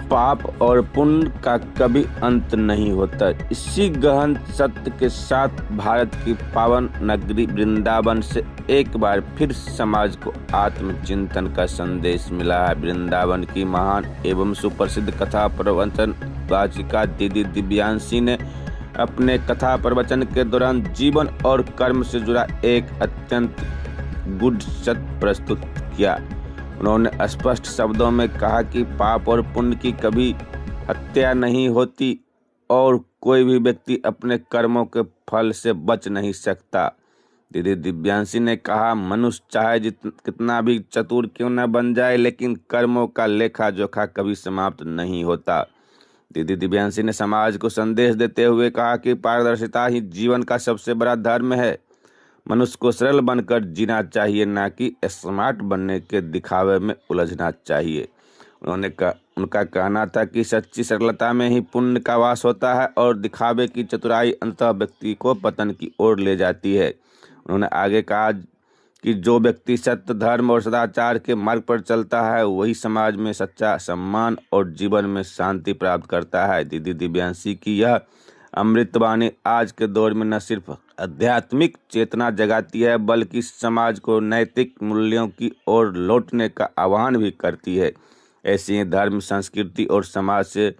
पाप और पुण्य का कभी अंत नहीं होता। इसी गहन सत्य के साथ भारत की पावन नगरी वृंदावन से एक बार फिर समाज को आत्मचिंतन का संदेश मिला है। वृंदावन की महान एवं सुप्रसिद्ध कथा प्रवचन वाचिका दीदी दिव्यांशी ने अपने कथा प्रवचन के दौरान जीवन और कर्म से जुड़ा एक अत्यंत गूढ़ सत्य प्रस्तुत किया। उन्होंने स्पष्ट शब्दों में कहा कि पाप और पुण्य की कभी हत्या नहीं होती और कोई भी व्यक्ति अपने कर्मों के फल से बच नहीं सकता। दीदी दिव्यांशी ने कहा, मनुष्य चाहे कितना भी चतुर क्यों न बन जाए, लेकिन कर्मों का लेखा जोखा कभी समाप्त नहीं होता। दीदी दिव्यांशी ने समाज को संदेश देते हुए कहा कि पारदर्शिता ही जीवन का सबसे बड़ा धर्म है। मनुष्य को सरल बनकर जीना चाहिए, ना कि स्मार्ट बनने के दिखावे में उलझना चाहिए। उनका कहना था कि सच्ची सरलता में ही पुण्य का वास होता है और दिखावे की चतुराई अंततः व्यक्ति को पतन की ओर ले जाती है। उन्होंने आगे कहा कि जो व्यक्ति सत्य, धर्म और सदाचार के मार्ग पर चलता है वही समाज में सच्चा सम्मान और जीवन में शांति प्राप्त करता है। दीदी दिव्यांशी की यह अमृतवाणी आज के दौर में न सिर्फ आध्यात्मिक चेतना जगाती है, बल्कि समाज को नैतिक मूल्यों की ओर लौटने का आह्वान भी करती है। ऐसी ही धर्म, संस्कृति और समाज से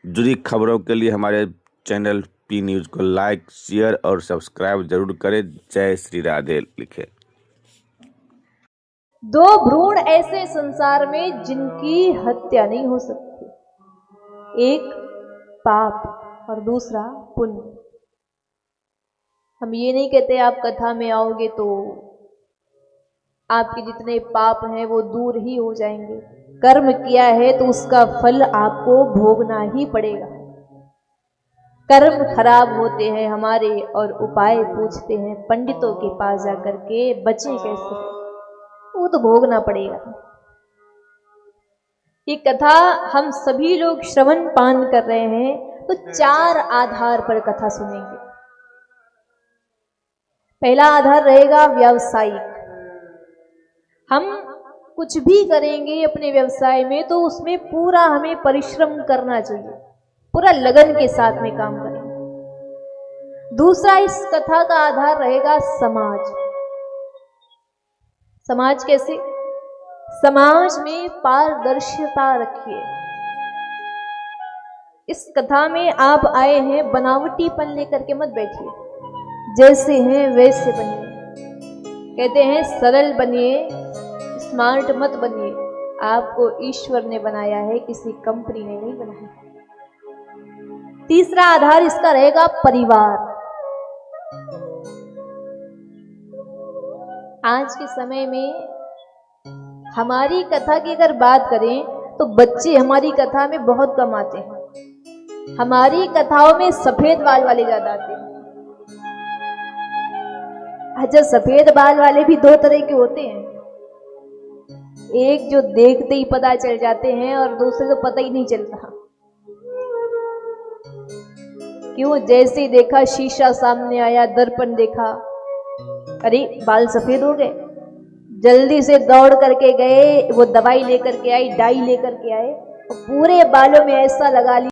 जुड़ी खबरों के लिए हमारे चैनल पी न्यूज़ को लाइक, शेयर और सब्सक्राइब जरूर करें। जय श्री राधे लिखे। दो भ्रूण ऐसे संसार में जिनकी हत्या नहीं हो सकती, एक पाप और दूसरा पुण्य। हम ये नहीं कहते आप कथा में आओगे तो आपके जितने पाप हैं वो दूर ही हो जाएंगे। कर्म किया है तो उसका फल आपको भोगना ही पड़ेगा। कर्म खराब होते हैं हमारे और उपाय पूछते हैं पंडितों के पास जाकर के, बचे कैसे, वो तो भोगना पड़ेगा। ये कथा हम सभी लोग श्रवण पान कर रहे हैं तो चार आधार पर कथा सुनेंगे। पहला आधार रहेगा व्यावसायिक। हम कुछ भी करेंगे अपने व्यवसाय में तो उसमें पूरा हमें परिश्रम करना चाहिए, पूरा लगन के साथ में काम करेंगे। दूसरा इस कथा का आधार रहेगा समाज। समाज कैसे? समाज में पारदर्शिता रखिए। इस कथा में आप आए हैं बनावटीपन लेकर के मत बैठिए, जैसे हैं वैसे बनिए। कहते हैं सरल बनिए, स्मार्ट मत बनिए। आपको ईश्वर ने बनाया है, किसी कंपनी ने नहीं बनाया। तीसरा आधार इसका रहेगा परिवार। आज के समय में हमारी कथा की अगर बात करें तो बच्चे हमारी कथा में बहुत कम आते हैं। हमारी कथाओं में सफेद बाल वाले ज्यादा आते हैं। अच्छा, सफेद बाल वाले भी दो तरह के होते हैं, एक जो देखते ही पता चल जाते हैं और दूसरे को पता ही नहीं चलता। क्यों? जैसे ही देखा शीशा सामने आया, दर्पण देखा, अरे बाल सफेद हो गए, जल्दी से दौड़ करके गए, वो दवाई लेकर के आई, डाई लेकर के आए और पूरे बालों में ऐसा लगा लिया।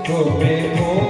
तुम्हें